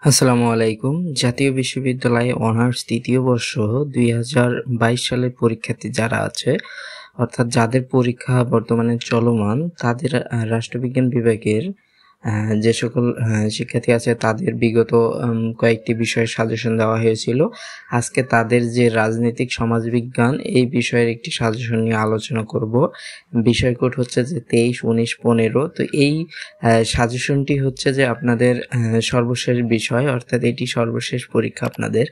আসসালামু আলাইকুম। জাতীয় বিশ্ববিদ্যালয়ে অনার্স ৩য় বর্ষ ২০২২ সালের পরীক্ষার্থী যারা আছে, অর্থাৎ যাদের পরীক্ষা বর্তমানে চলমান, তাদের রাষ্ট্রবিজ্ঞান বিভাগের যে সকল শিক্ষার্থী আছে তাদের বিগত কয়েকটি বিষয়ে সাজেশন দেওয়া হয়েছিল। আজকে তাদের যে রাজনৈতিক সমাজবিজ্ঞান এই বিষয়ের একটি সাজেশন নিয়ে আলোচনা করব। বিষয় কোড হচ্ছে যে ২৩, ১৯, ১৫। তো এই সাজেশনটি হচ্ছে যে আপনাদের সর্বশেষ বিষয়, অর্থাৎ এটি সর্বশেষ পরীক্ষা আপনাদের।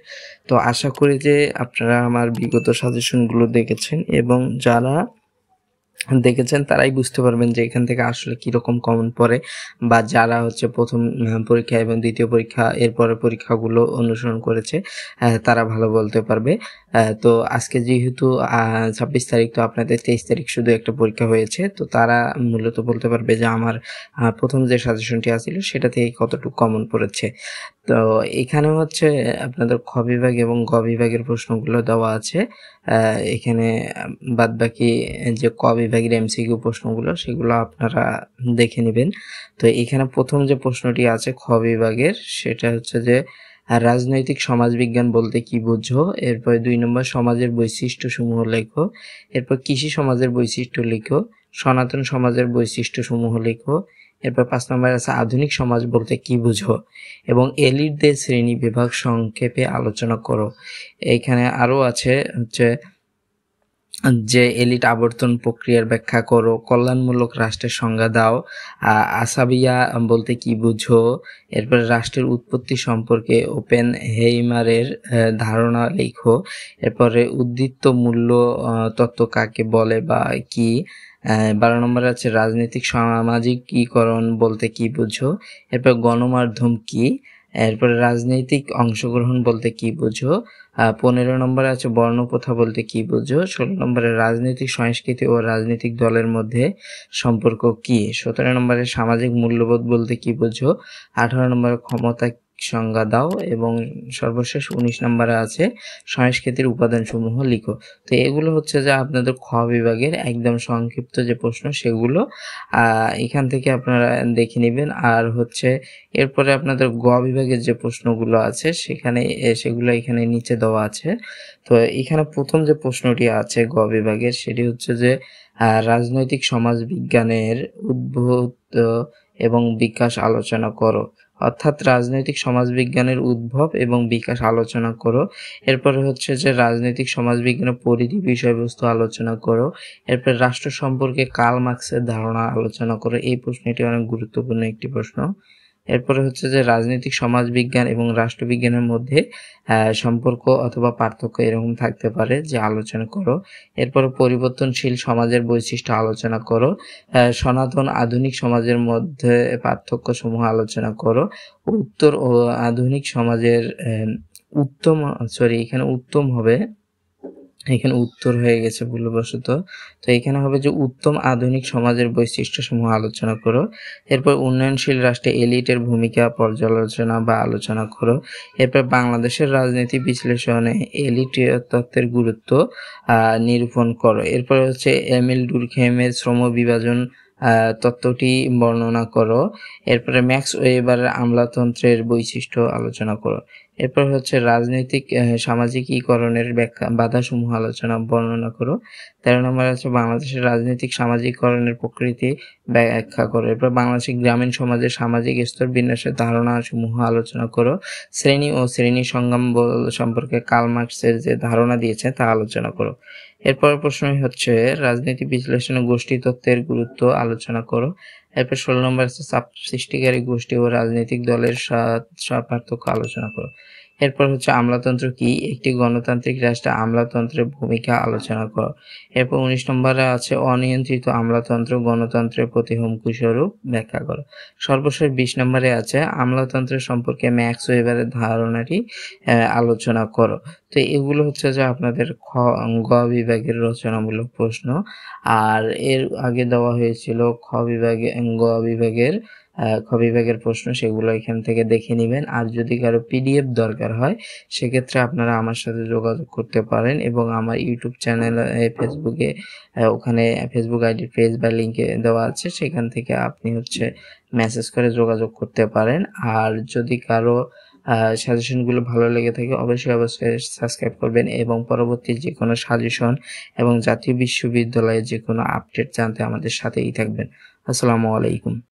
তো আশা করি যে আপনারা আমার বিগত সাজেশনগুলো দেখেছেন, এবং যারা দেখেছেন তারাই বুঝতে পারবেন যে এখান থেকে আসলে কীরকম কমন পড়ে, বা যারা হচ্ছে প্রথম পরীক্ষা এবং দ্বিতীয় পরীক্ষা এরপরের পরীক্ষাগুলো অনুসরণ করেছে তারা ভালো বলতে পারবে। তো আজকে যেহেতু ২৬ তারিখ, তো আপনাদের ২৩ তারিখ শুধু একটা পরীক্ষা হয়েছে, তো তারা মূলত বলতে পারবে যে আমার প্রথম যে সাজেশনটি আসছিল সেটা থেকে কতটুকু কমন পড়েছে। তো এখানে হচ্ছে আপনাদের খ বিভাগ এবং গ বিভাগের প্রশ্নগুলো দেওয়া আছে। এখানে বাদবাকি যে ক বিভাগের এমসিকিউ প্রশ্নগুলো সেগুলো আপনারা দেখে নেবেন। তো এখানে প্রথম যে প্রশ্নটি আছে খ বিভাগের, সেটা হচ্ছে যে রাজনৈতিক সমাজবিজ্ঞান বলতে কি বুঝো। এরপর ২ নম্বর সমাজের বৈশিষ্ট্যসমূহ লেখো। এরপর কৃষি সমাজের বৈশিষ্ট্য লিখো। সনাতন সমাজের বৈশিষ্ট্যসমূহ লিখো। এরপর ৫ নম্বর আছে আধুনিক সমাজ বলতে কি বুঝো, এবং এলিটদের শ্রেণী বিভাগ সংক্ষেপে আলোচনা করো। এইখানে আরও আছে হচ্ছে যে এলিট আবর্তন প্রক্রিয়ার ব্যাখ্যা করো। কল্যাণমূলক রাষ্ট্রের সংজ্ঞা দাও। আসাবিয়া বলতে কি বুঝো। এরপরে রাষ্ট্রের উৎপত্তি সম্পর্কে ওপেন হেইমারের ধারণা লেখো। এরপরে উদ্বৃত্ত মূল্য তত্ত্ব কাকে বলে বা কি। ১২ নম্বরে আছে রাজনৈতিক সামাজিকীকরণ বলতে কি বুঝো। এরপর গণমাধ্যম কি। এরপরে রাজনৈতিক অংশগ্রহণ বলতে কি বুঝো। ১৫ নম্বরে আছে বর্ণপ্রথা বলতে কি বুঝো। ১৬ নম্বরে রাজনৈতিক সংস্কৃতি ও রাজনৈতিক দলের মধ্যে সম্পর্ক কি। ১৭ নম্বরে সামাজিক মূল্যবোধ বলতে কি বুঝো। ১৮ নম্বরে ক্ষমতা সংজ্ঞা দাও, এবং সর্বশেষ ১৯ নম্বরে আছে সংস্কৃতির উপাদানসমূহ লিখো। তো এগুলো হচ্ছে যে আপনাদের খ বিভাগের একদম সংক্ষিপ্ত যে প্রশ্ন সেগুলো এখান থেকে আপনারা দেখে নেবেন। আর হচ্ছে এরপরে আপনাদের গ বিভাগের যে প্রশ্নগুলো আছে সেগুলো এখানে নিচে দেওয়া আছে। তো এখানে প্রথম যে প্রশ্নটি আছে গ বিভাগের, সেটি হচ্ছে যে রাজনৈতিক সমাজবিজ্ঞানের উদ্ভূত এবং বিকাশ আলোচনা করো। অর্থাৎ রাজনৈতিক সমাজবিজ্ঞানের উদ্ভব এবং বিকাশ আলোচনা করো। এরপরে হচ্ছে যে রাজনৈতিক সমাজবিজ্ঞানের পরিধি বিষয়বস্তু আলোচনা করো। এরপর রাষ্ট্র সম্পর্কে কার্ল মার্ক্সের ধারণা আলোচনা করো। এই প্রশ্নটি অনেক গুরুত্বপূর্ণ একটি প্রশ্ন। এরপরে হচ্ছে যে রাজনৈতিক সমাজবিজ্ঞান এবং রাষ্ট্রবিজ্ঞানের মধ্যে সম্পর্ক অথবা পার্থক্য এরকম থাকতে পারে যে আলোচনা করো। এরপরে পরিবর্তনশীল সমাজের বৈশিষ্ট্য আলোচনা করো। সনাতন আধুনিক সমাজের মধ্যে পার্থক্য সমূহ আলোচনা করো। উত্তর ও আধুনিক সমাজের এখানে উত্তম হবে, এখানে উত্তর হয়ে গেছে ভুলবশত। তো এখানে হবে যে উত্তম আধুনিক সমাজের বৈশিষ্ট্যসমূহ আলোচনা করো। এরপর উন্নয়নশীল রাষ্ট্রে এলিটের ভূমিকা পর্যালোচনা বা আলোচনা করো। এরপর বাংলাদেশের রাজনীতি বিশ্লেষণে এলিট তত্ত্বের গুরুত্ব নিরূপণ করো। এরপর হচ্ছে এমিল ডুরখেইমের শ্রম বিভাজন তত্ত্বটি বর্ণনা করো। এরপরে ম্যাক্স ওয়েবারের আমলাতন্ত্রের বৈশিষ্ট্য আলোচনা করো। এরপর হচ্ছে রাজনৈতিক সামাজিকীকরণের ব্যাখ্যা বাধাসমূহ আলোচনা বর্ণনা করো। ১৩ নম্বর আছে বাংলাদেশের রাজনৈতিক সামাজিকীকরণের প্রকৃতি ব্যাখ্যা করো। এরপর বাংলাদেশের গ্রামীণ সমাজের সামাজিক স্তর বিন্যাসের ধারণাসমূহ আলোচনা করো। শ্রেণী ও শ্রেণী সংগ্রাম সম্পর্কে কার্ল মার্ক্সের যে ধারণা দিয়েছে তা আলোচনা করো। এরপর প্রশ্নই হচ্ছে রাজনীতি বিশ্লেষণে গোষ্ঠী তত্ত্বের গুরুত্ব আলোচনা করো। এরপর ১৬ নম্বর আছে চাপ সৃষ্টিকারী গোষ্ঠী ও রাজনৈতিক দলের পার্থক্য আলোচনা করো। এরপর হচ্ছে আমলাতন্ত্র কি, একটি গণতান্ত্রিক রাষ্ট্রে আমলাতন্ত্রের ভূমিকা আলোচনা করো। এরপর ১৯ নম্বরে আছে অনিয়ন্ত্রিত আমলাতন্ত্র গণতন্ত্রের প্রতি হুমকি স্বরূপ ব্যাখ্যা করো। সর্বশেষ ২০ নম্বরে আছে আমলাতন্ত্রের সম্পর্কে ম্যাক্স ওয়েবারের ধারণাটি আলোচনা করো। তো এগুলো হচ্ছে যে আপনাদের গ বিভাগের রচনামূলক প্রশ্ন। আর এর আগে দেওয়া হয়েছিল খ বিভাগের প্রশ্ন, সেগুলো এখান থেকে দেখে নেবেন। আর যদি কারো পিডিএফ দরকার হয় সেক্ষেত্রে আপনারা আমার সাথে যোগাযোগ করতে পারেন, এবং আমার ইউটিউব চ্যানেল ফেসবুকে ওখানে ফেসবুক আইডির পেজ বা লিঙ্কে দেওয়া আছে, সেখান থেকে আপনি হচ্ছে মেসেজ করে যোগাযোগ করতে পারেন। আর যদি কারো সাজেশনগুলো ভালো লেগে থাকে অবশ্যই সাবস্ক্রাইব করবেন এবং পরবর্তী যে কোনো সাজেশন এবং জাতীয় বিশ্ববিদ্যালয়ের যে কোনো আপডেট জানতে আমাদের সাথেই থাকবেন। আসসালামু আলাইকুম।